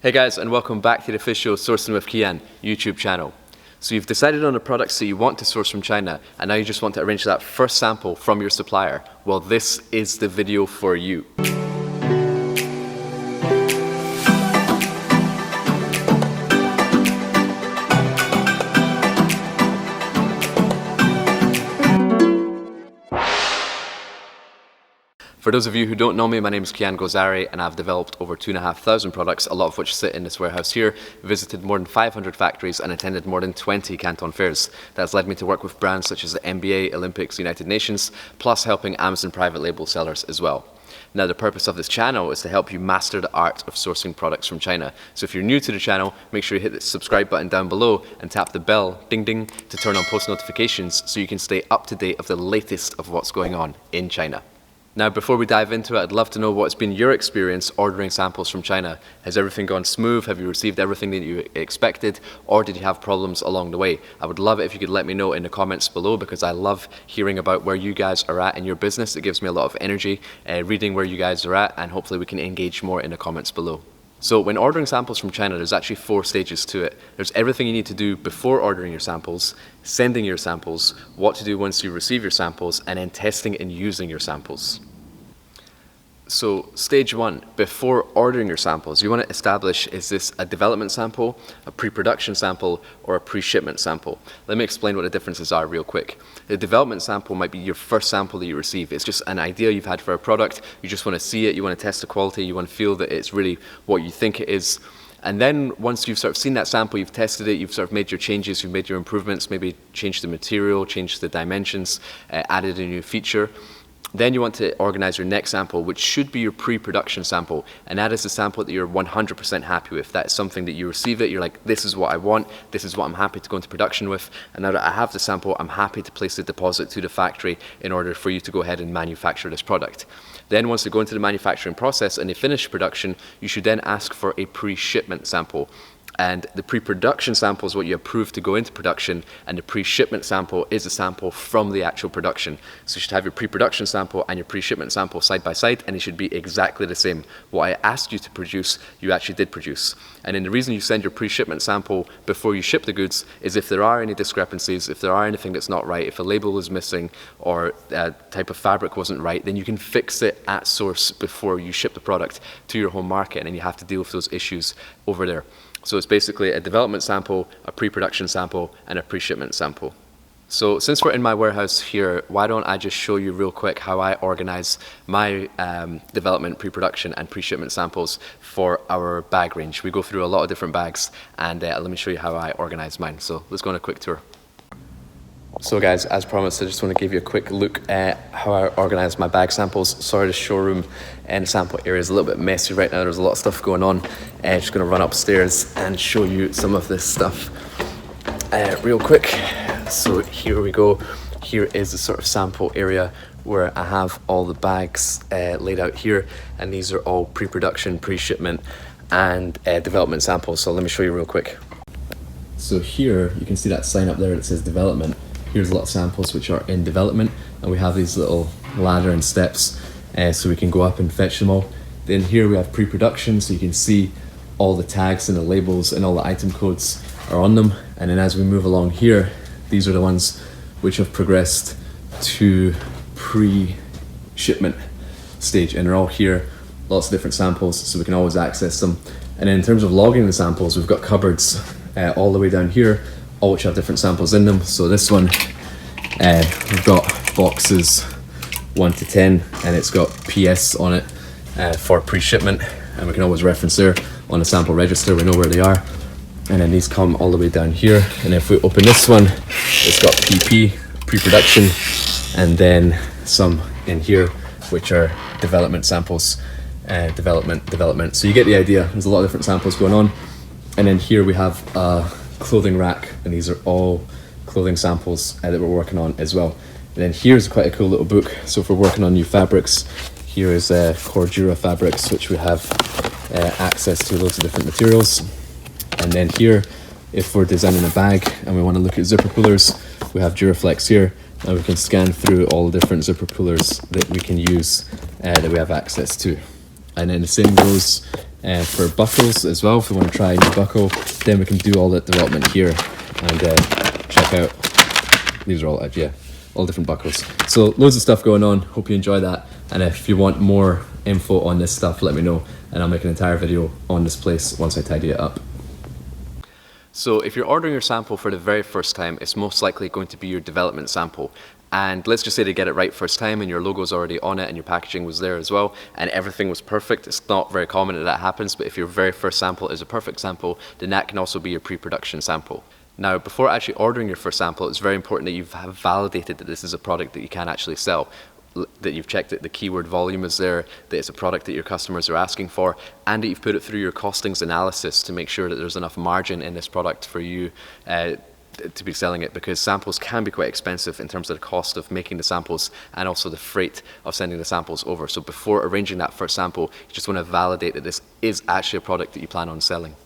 Hey guys, and welcome back to the official Sourcing with Kian YouTube channel. So you've decided on the products that you want to source from China, and now you just want to arrange that first sample from your supplier. Well, this is the video for you. For those of you who don't know me, my name is Kian Golzari, and I've developed over 2,500 products, a lot of which sit in this warehouse here, visited more than 500 factories and attended more than 20 Canton fairs. That's led me to work with brands such as the NBA, Olympics, United Nations, plus helping Amazon private label sellers as well. Now, the purpose of this channel is to help you master the art of sourcing products from China. So if you're new to the channel, make sure you hit the subscribe button down below and tap the bell, ding ding, to turn on post notifications so you can stay up to date of the latest of what's going on in China. Now, before we dive into it, I'd love to know what's been your experience ordering samples from China. Has everything gone smooth? Have you received everything that you expected? Or did you have problems along the way? I would love it if you could let me know in the comments below, because I love hearing about where you guys are at in your business. It gives me a lot of energy reading where you guys are at, and hopefully we can engage more in the comments below. So when ordering samples from China, there's actually 4 stages to it. There's everything you need to do before ordering your samples, sending your samples, what to do once you receive your samples, and then testing and using your samples. So stage 1, before ordering your samples, you want to establish, is this a development sample, a pre-production sample, or a pre-shipment sample? Let me explain what the differences are real quick. The development sample might be your first sample that you receive. It's just an idea you've had for a product. You just want to see it, you want to test the quality, you want to feel that it's really what you think it is. And then once you've sort of seen that sample, you've tested it, you've sort of made your changes, you've made your improvements, maybe changed the material, changed the dimensions, added a new feature. Then you want to organize your next sample, which should be your pre-production sample. And that is the sample that you're 100% happy with. That is something that you receive it, you're like, this is what I want, this is what I'm happy to go into production with. And now that I have the sample, I'm happy to place the deposit to the factory in order for you to go ahead and manufacture this product. Then once they go into the manufacturing process and they finish production, you should then ask for a pre-shipment sample. And the pre-production sample is what you approve to go into production, and the pre-shipment sample is a sample from the actual production. So you should have your pre-production sample and your pre-shipment sample side by side, and it should be exactly the same. What I asked you to produce, you actually did produce. And then the reason you send your pre-shipment sample before you ship the goods is if there are any discrepancies, if there are anything that's not right, if a label is missing or a type of fabric wasn't right, then you can fix it at source before you ship the product to your home market, and then you have to deal with those issues over there. So it's basically a development sample, a pre-production sample, and a pre-shipment sample. So since we're in my warehouse here, why don't I just show you real quick how I organize my development, pre-production, and pre-shipment samples for our bag range. We go through a lot of different bags, and let me show you how I organize mine. So let's go on a quick tour. So guys, as promised, I just want to give you a quick look at how I organize my bag samples. Sorry, the showroom and sample area is a little bit messy right now. There's a lot of stuff going on. Just going to run upstairs and show you some of this stuff real quick. So here we go. Here is the sort of sample area where I have all the bags laid out here, and these are all pre-production, pre-shipment, and development samples. So let me show you real quick. So here you can see that sign up there that says development. Here's a lot of samples which are in development, and we have these little ladder and steps so we can go up and fetch them all. Then here we have pre-production, so you can see all the tags and the labels and all the item codes are on them. And then as we move along here, these are the ones which have progressed to pre-shipment stage, and they're all here, lots of different samples, so we can always access them. And then in terms of logging the samples, we've got cupboards all the way down here, all which have different samples in them. So this one, we've got boxes 1 to 10, and it's got PS on it for pre-shipment, and we can always reference there on the sample register, we know where they are. And then these come all the way down here, and if we open this one, it's got PP, pre-production, and then some in here which are development samples, development. So you get the idea, there's a lot of different samples going on. And then here we have a clothing rack, and these are all clothing samples that we're working on as well. And then here's quite a cool little book. So if we're working on new fabrics, here is Cordura fabrics, which we have access to loads of different materials. And then here, if we're designing a bag and we want to look at zipper pullers, we have Duraflex here, and we can scan through all the different zipper pullers that we can use that we have access to. And then the same goes for buckles as well. If we want to try a new buckle, then we can do all that development here and check out. These are all all different buckles. So loads of stuff going on. Hope you enjoy that. And if you want more info on this stuff, let me know, and I'll make an entire video on this place once I tidy it up. So if you're ordering your sample for the very first time, it's most likely going to be your development sample. And let's just say they get it right first time and your logo's already on it and your packaging was there as well and everything was perfect. It's not very common that happens, but if your very first sample is a perfect sample, then that can also be your pre-production sample. Now, before actually ordering your first sample, it's very important that you have validated that this is a product that you can actually sell, that you've checked that the keyword volume is there, that it's a product that your customers are asking for, and that you've put it through your costings analysis to make sure that there's enough margin in this product for you to be selling it, because samples can be quite expensive in terms of the cost of making the samples and also the freight of sending the samples over. So before arranging that first sample, you just want to validate that this is actually a product that you plan on selling.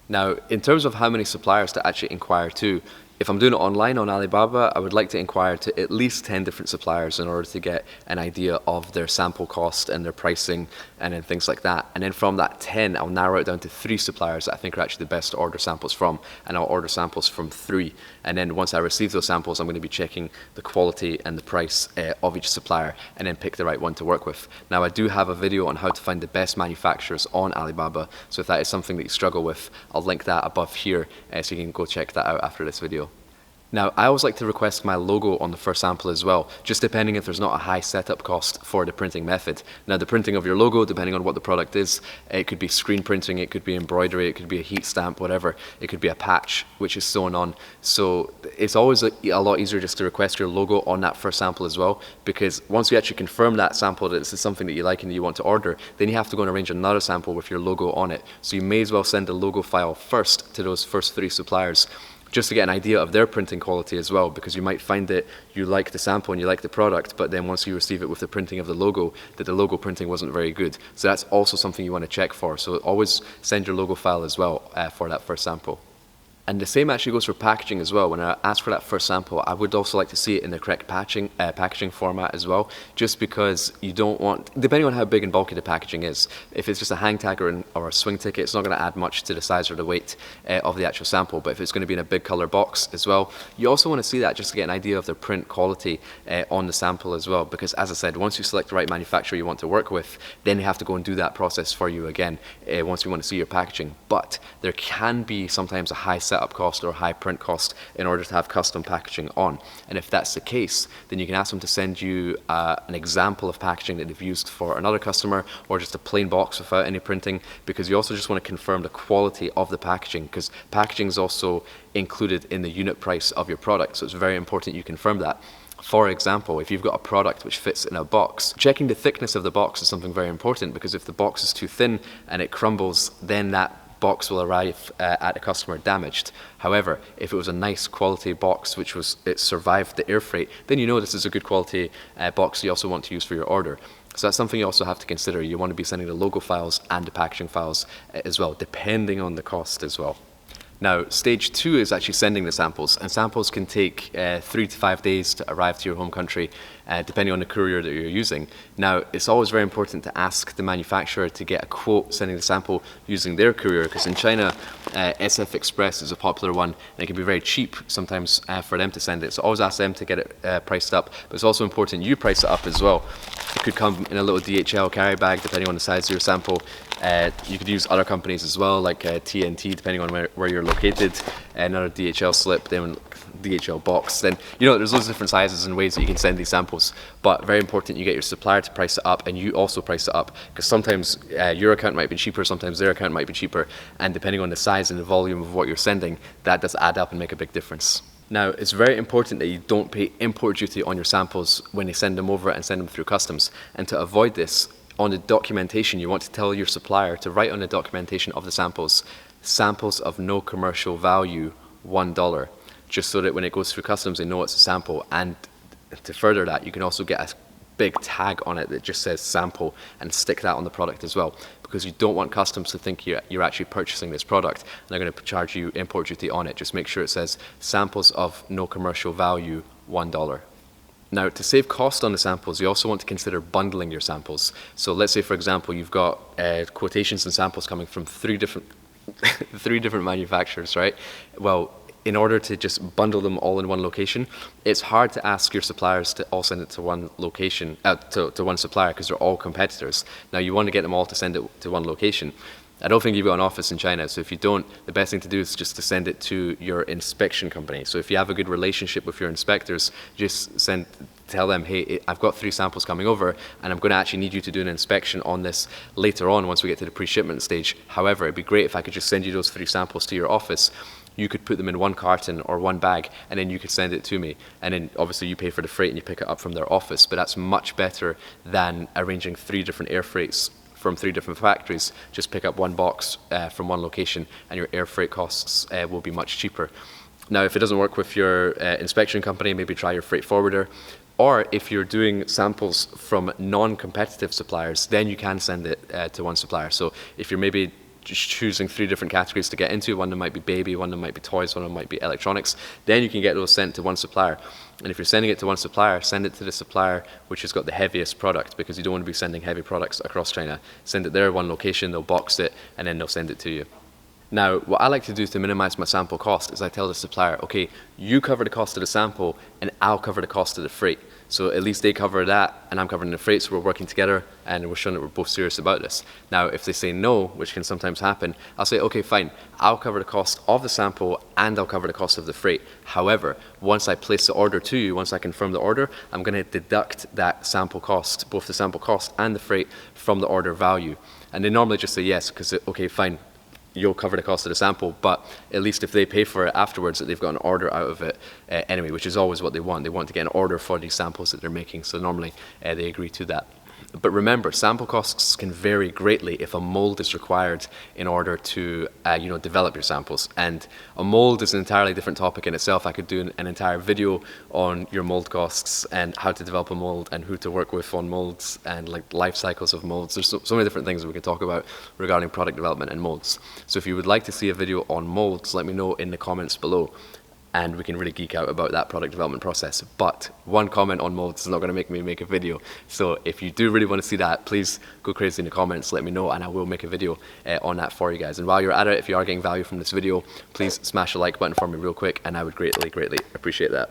Now, in terms of how many suppliers to actually inquire to, if I'm doing it online on Alibaba, I would like to inquire to at least 10 different suppliers in order to get an idea of their sample cost and their pricing and then things like that. And then from that 10, I'll narrow it down to 3 suppliers that I think are actually the best to order samples from, and I'll order samples from 3. And then once I receive those samples, I'm going to be checking the quality and the price of each supplier and then pick the right one to work with. Now, I do have a video on how to find the best manufacturers on Alibaba, so if that is something that you struggle with, I'll link that above here so you can go check that out after this video. Now, I always like to request my logo on the first sample as well, just depending if there's not a high setup cost for the printing method. Now, the printing of your logo, depending on what the product is, it could be screen printing, it could be embroidery, it could be a heat stamp, whatever. It could be a patch, which is sewn on. So it's always a lot easier just to request your logo on that first sample as well, because once you actually confirm that sample that this is something that you like and you want to order, then you have to go and arrange another sample with your logo on it. So you may as well send the logo file first to those first 3 suppliers, just to get an idea of their printing quality as well, because you might find that you like the sample and you like the product, but then once you receive it with the printing of the logo, that the logo printing wasn't very good. So that's also something you want to check for. So always send your logo file as well for that first sample. And the same actually goes for packaging as well. When I ask for that first sample, I would also like to see it in the correct packaging format as well, just because you don't want, depending on how big and bulky the packaging is, if it's just a hang tag or a swing ticket, it's not going to add much to the size or the weight of the actual sample. But if it's going to be in a big color box as well, you also want to see that just to get an idea of the print quality on the sample as well. Because as I said, once you select the right manufacturer you want to work with, then they have to go and do that process for you again once you want to see your packaging. But there can be sometimes a high setup cost or high print cost in order to have custom packaging on. And if that's the case, then you can ask them to send you an example of packaging that they've used for another customer, or just a plain box without any printing, because you also just want to confirm the quality of the packaging, because packaging is also included in the unit price of your product. So it's very important you confirm that. For example, if you've got a product which fits in a box, checking the thickness of the box is something very important, because if the box is too thin and it crumbles, then that box will arrive at a customer damaged. However, if it was a nice quality box which it survived the air freight, then you know this is a good quality box you also want to use for your order. So that's something you also have to consider. You want to be sending the logo files and the packaging files as well, depending on the cost as well. Now, stage 2 is actually sending the samples, and samples can take 3 to 5 days to arrive to your home country, depending on the courier that you're using. Now, it's always very important to ask the manufacturer to get a quote sending the sample using their courier, because in China, SF Express is a popular one, and it can be very cheap sometimes for them to send it. So always ask them to get it priced up, but it's also important you price it up as well. It could come in a little DHL carry bag, depending on the size of your sample. You could use other companies as well, like TNT, depending on where you're located, another DHL slip, then DHL box. Then, you know, there's loads of different sizes and ways that you can send these samples, but very important you get your supplier to price it up, and you also price it up, because sometimes your account might be cheaper, sometimes their account might be cheaper, and depending on the size and the volume of what you're sending, that does add up and make a big difference. Now, it's very important that you don't pay import duty on your samples when they send them over and send them through customs. And to avoid this, on the documentation, you want to tell your supplier to write on the documentation of the samples, samples of no commercial value, $1, just so that when it goes through customs, they know it's a sample. And to further that, you can also get a big tag on it that just says sample, and stick that on the product as well, because you don't want customs to think you're actually purchasing this product and they're going to charge you import duty on it. Just make sure it says samples of no commercial value, $1. Now, to save cost on the samples, you also want to consider bundling your samples. So let's say, for example, you've got quotations and samples coming from three different manufacturers, right? Well, in order to just bundle them all in one location, it's hard to ask your suppliers to all send it to one location, to one supplier, because they're all competitors. Now, you want to get them all to send it to one location. I don't think you've got an office in China, so if you don't, the best thing to do is just to send it to your inspection company. So if you have a good relationship with your inspectors, just tell them, hey, I've got 3 samples coming over, and I'm going to actually need you to do an inspection on this later on once we get to the pre-shipment stage. However, it'd be great if I could just send you those 3 samples to your office. You could put them in one carton or one bag, and then you could send it to me. And then obviously you pay for the freight and you pick it up from their office, but that's much better than arranging 3 different air freights from 3 different factories. Just pick up one box from one location, and your air freight costs will be much cheaper. Now, if it doesn't work with your inspection company, maybe try your freight forwarder. Or if you're doing samples from non-competitive suppliers, then you can send it to one supplier. So if you're maybe just choosing 3 different categories to get into, one that might be baby, one that might be toys, one that might be electronics, then you can get those sent to one supplier. And if you're sending it to one supplier, send it to the supplier which has got the heaviest product, because you don't want to be sending heavy products across China. Send it there, one location, they'll box it, and then they'll send it to you. Now, what I like to do to minimize my sample cost is I tell the supplier, okay, you cover the cost of the sample and I'll cover the cost of the freight. So at least they cover that and I'm covering the freight, so we're working together and we're showing that we're both serious about this. Now, if they say no, which can sometimes happen, I'll say, okay, fine, I'll cover the cost of the sample and I'll cover the cost of the freight. However, once I place the order to you, once I confirm the order, I'm going to deduct that sample cost, both the sample cost and the freight, from the order value. And they normally just say yes, because, okay, fine, you'll cover the cost of the sample, but at least if they pay for it afterwards, that they've got an order out of it anyway, which is always what they want. They want to get an order for these samples that they're making, so normally they agree to that. But remember, sample costs can vary greatly if a mold is required in order to develop your samples. And a mold is an entirely different topic in itself. I could do an entire video on your mold costs and how to develop a mold and who to work with on molds and like life cycles of molds. There's so many different things that we can talk about regarding product development and molds. So if you would like to see a video on molds, let me know in the comments below, and we can really geek out about that product development process. But one comment on molds is not going to make me make a video. So if you do really want to see that, please go crazy in the comments, let me know, and I will make a video on that for you guys. And while you're at it, if you are getting value from this video, please smash the like button for me real quick, and I would greatly, greatly appreciate that.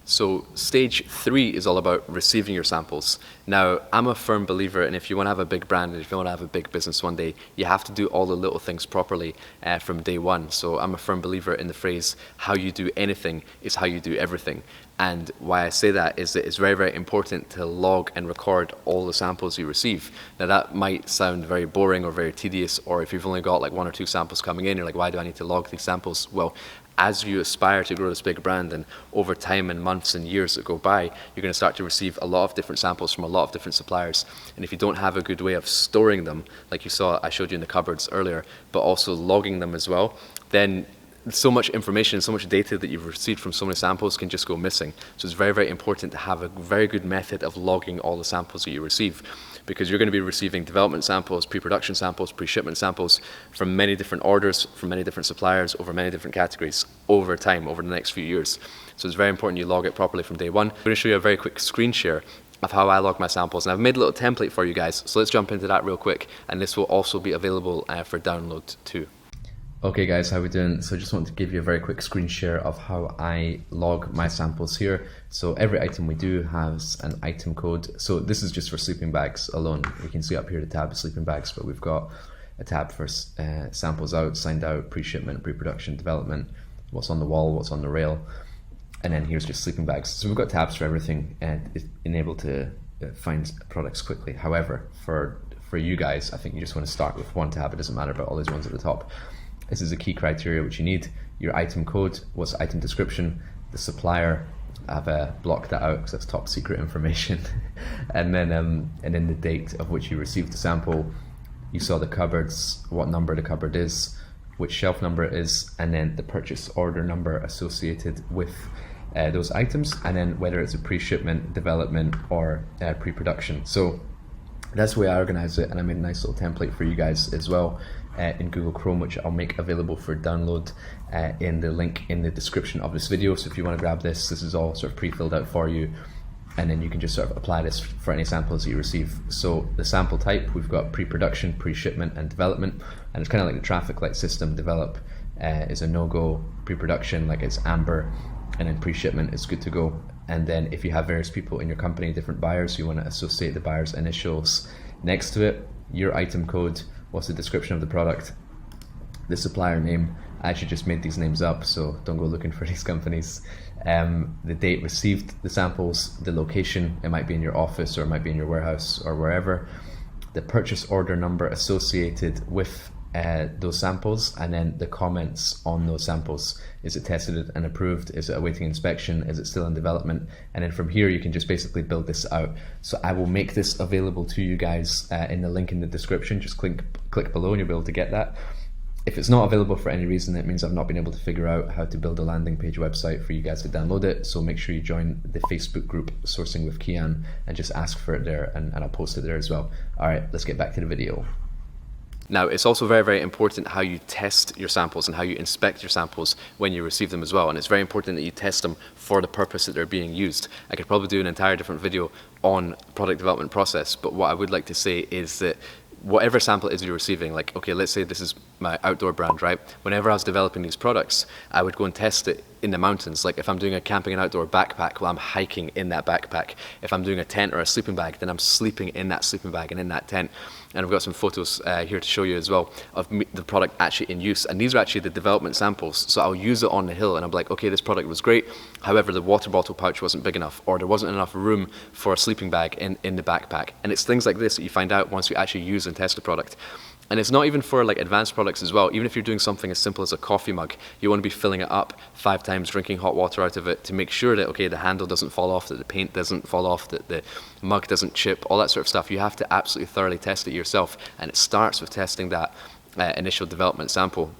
So stage 3 is all about receiving your samples. Now, I'm a firm believer, and if you want to have a big brand and if you want to have a big business one day, you have to do all the little things properly from day one. So I'm a firm believer in the phrase, how you do anything is how you do everything. And why I say that is that it's very, very important to log and record all the samples you receive. Now, that might sound very boring or very tedious, or if you've only got like 1 or 2 samples coming in, you're like, why do I need to log these samples? Well, as you aspire to grow this big brand, and over time and months and years that go by, you're going to start to receive a lot of different samples from a lot of different suppliers. And if you don't have a good way of storing them, like you saw, I showed you in the cupboards earlier, but also logging them as well, then so much information, so much data that you've received from so many samples can just go missing. So it's very, very important to have a very good method of logging all the samples that you receive, because you're going to be receiving development samples, pre-production samples, pre-shipment samples from many different orders, from many different suppliers, over many different categories, over time, over the next few years. So it's very important you log it properly from day one. I'm going to show you a very quick screen share of how I log my samples, and I've made a little template for you guys, so let's jump into that real quick, and this will also be available for download too. Okay guys, how we doing? So I just want to give you a very quick screen share of how I log my samples here. So every item we do has an item code. So this is just for sleeping bags alone. You can see up here the tab is sleeping bags, but we've got a tab for samples out, signed out, pre-shipment, pre-production, development, what's on the wall, what's on the rail, and then here's just sleeping bags. So we've got tabs for everything and it's enabled to find products quickly. However, for you guys, I think you just want to start with one tab. It doesn't matter about all these ones at the top. This is a key criteria which you need: your item code, what's the item description, the supplier. I've blocked that out because that's top secret information. and then the date of which you received the sample. You saw the cupboards, what number the cupboard is, which shelf number it is, and then the purchase order number associated with those items, and then whether it's a pre-shipment, development, or pre-production. So that's the way I organize it, and I made a nice little template for you guys as well in Google Chrome, which I'll make available for download in the link in the description of this video. So if you want to grab this, this is all sort of pre-filled out for you. and then you can just sort of apply this for any samples that you receive. So the sample type, we've got pre-production, pre-shipment, and development, and it's kind of like the traffic light system. Develop is a no-go, pre-production, like it's amber, and then pre-shipment is good to go. And then if you have various people in your company, different buyers, you want to associate the buyer's initials next to it, your item code, what's the description of the product, the supplier name. I actually just made these names up, so don't go looking for these companies. The date received the samples, the location, it might be in your office or it might be in your warehouse or wherever, the purchase order number associated with those samples, and then the comments on those samples. Is it tested and approved? Is it awaiting inspection? Is it still in development? And then from here you can just basically build this out. So I will make this available to you guys in the link in the description. Just click below and you'll be able to get that. If it's not available for any reason, it means I've not been able to figure out how to build a landing page website for you guys to download it. So make sure you join the Facebook group Sourcing with Kian and just ask for it there, and I'll post it there as well. All right, let's get back to the video. Now, it's also very, very important how you test your samples and how you inspect your samples when you receive them as well. And it's very important that you test them for the purpose that they're being used. I could probably do an entire different video on product development process, but what I would like to say is that whatever sample it is you're receiving, like, okay, let's say this is my outdoor brand, right? Whenever I was developing these products, I would go and test it in the mountains. Like if I'm doing a camping and outdoor backpack, well, I'm hiking in that backpack. If I'm doing a tent or a sleeping bag, then I'm sleeping in that sleeping bag and in that tent. And I've got some photos here to show you as well of the product actually in use. And these are actually the development samples. So I'll use it on the hill and I'm like, okay, this product was great. However, the water bottle pouch wasn't big enough, or there wasn't enough room for a sleeping bag in the backpack. And it's things like this that you find out once you actually use and test the product. And it's not even for like advanced products as well. Even if you're doing something as simple as a coffee mug, you want to be filling it up 5 times, drinking hot water out of it to make sure that, okay, the handle doesn't fall off, that the paint doesn't fall off, that the mug doesn't chip, all that sort of stuff. You have to absolutely thoroughly test it yourself. And it starts with testing that initial development sample.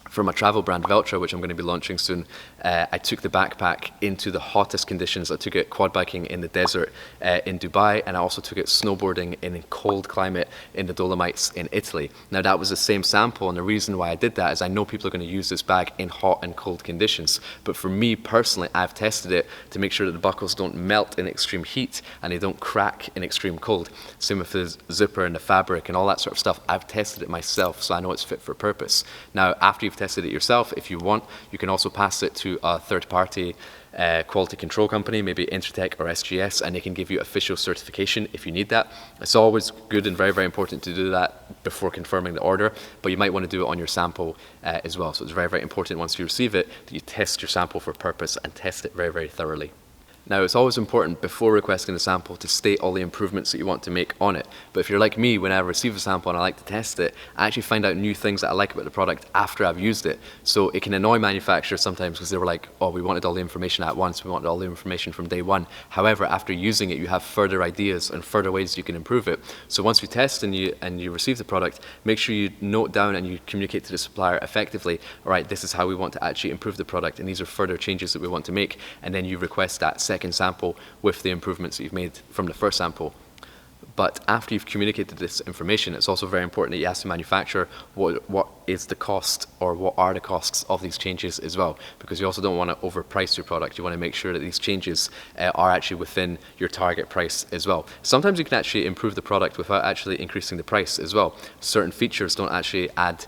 For my travel brand Veltra, which I'm going to be launching soon, I took the backpack into the hottest conditions. I took it quad biking in the desert in Dubai, and I also took it snowboarding in a cold climate in the Dolomites in Italy. Now that was the same sample, and the reason why I did that is I know people are going to use this bag in hot and cold conditions. But for me personally, I've tested it to make sure that the buckles don't melt in extreme heat and they don't crack in extreme cold. Same with the zipper and the fabric and all that sort of stuff. I've tested it myself, so I know it's fit for purpose. Now, after you've tested it yourself, if you want, you can also pass it to a third-party quality control company, maybe Intertech or SGS, and they can give you official certification if you need that. It's always good and very, very important to do that before confirming the order, but you might want to do it on your sample as well. So it's very, very important once you receive it that you test your sample for purpose and test it very, very thoroughly. Now, it's always important before requesting the sample to state all the improvements that you want to make on it. But if you're like me, when I receive a sample and I like to test it, I actually find out new things that I like about the product after I've used it. So it can annoy manufacturers sometimes because they were like, oh, we wanted all the information at once, we wanted all the information from day one. However, after using it, you have further ideas and further ways you can improve it. So once you test and you receive the product, make sure you note down and you communicate to the supplier effectively, all right, this is how we want to actually improve the product, and these are further changes that we want to make. And then you request that second sample with the improvements that you've made from the first sample. But after you've communicated this information, it's also very important that you ask the manufacturer what is the cost, or what are the costs of these changes as well, because you also don't want to overprice your product. You want to make sure that these changes are actually within your target price as well. Sometimes you can actually improve the product without actually increasing the price as well. Certain features don't actually add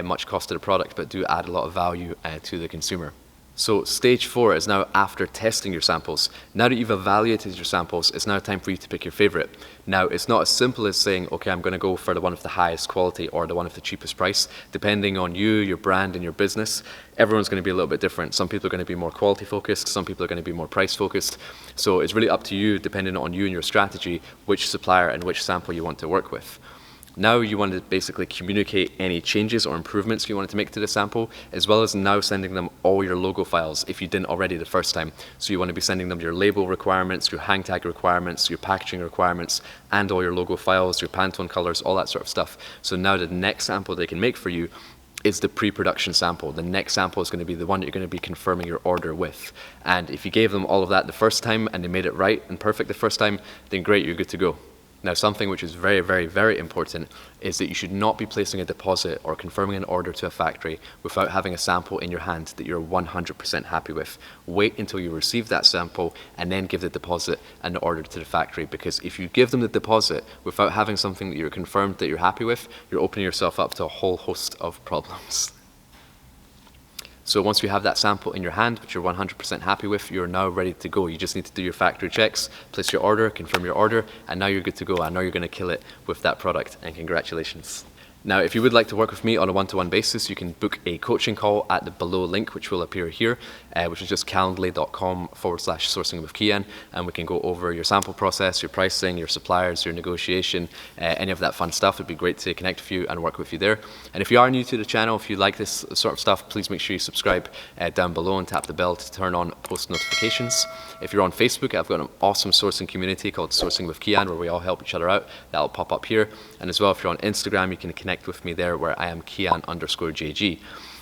much cost to the product, but do add a lot of value to the consumer. So stage 4 is now after testing your samples. Now that you've evaluated your samples, it's now time for you to pick your favorite. Now, it's not as simple as saying, okay, I'm going to go for the one of the highest quality or the one of the cheapest price. Depending on you, your brand, and your business, everyone's going to be a little bit different. Some people are going to be more quality focused, some people are going to be more price focused. So it's really up to you, depending on you and your strategy, which supplier and which sample you want to work with. Now you want to basically communicate any changes or improvements you wanted to make to the sample, as well as now sending them all your logo files if you didn't already the first time. So you want to be sending them your label requirements, your hang tag requirements, your packaging requirements, and all your logo files, your Pantone colors, all that sort of stuff. So now the next sample they can make for you is the pre-production sample. The next sample is going to be the one that you're going to be confirming your order with. And if you gave them all of that the first time and they made it right and perfect the first time, then great, you're good to go. Now, something which is very, very, very important is that you should not be placing a deposit or confirming an order to a factory without having a sample in your hand that you're 100% happy with. Wait until you receive that sample and then give the deposit and the order to the factory, because if you give them the deposit without having something that you're confirmed that you're happy with, you're opening yourself up to a whole host of problems. So once you have that sample in your hand, which you're 100% happy with, you're now ready to go. You just need to do your factory checks, place your order, confirm your order, and now you're good to go. I know you're going to kill it with that product, and congratulations. Now, if you would like to work with me on a one-to-one basis, you can book a coaching call at the below link, which will appear here, which is just calendly.com/sourcing with Kian, and we can go over your sample process, your pricing, your suppliers, your negotiation, any of that fun stuff. It'd be great to connect with you and work with you there. And if you are new to the channel, if you like this sort of stuff, please make sure you subscribe down below and tap the bell to turn on post notifications. If you're on Facebook, I've got an awesome sourcing community called Sourcing with Kian, where we all help each other out. That'll pop up here. And as well, if you're on Instagram, you can connect with me there, where I am Kian_JG.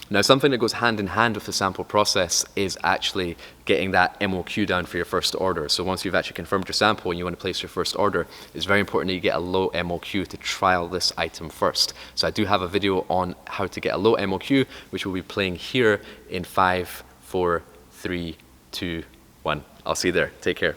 Now, something that goes hand in hand with the sample process is actually getting that MOQ down for your first order. So once you've actually confirmed your sample and you want to place your first order, it's very important that you get a low MOQ to trial this item first. So I do have a video on how to get a low MOQ, which will be playing here in 5, 4, 3, 2, 1. I'll see you there. Take care.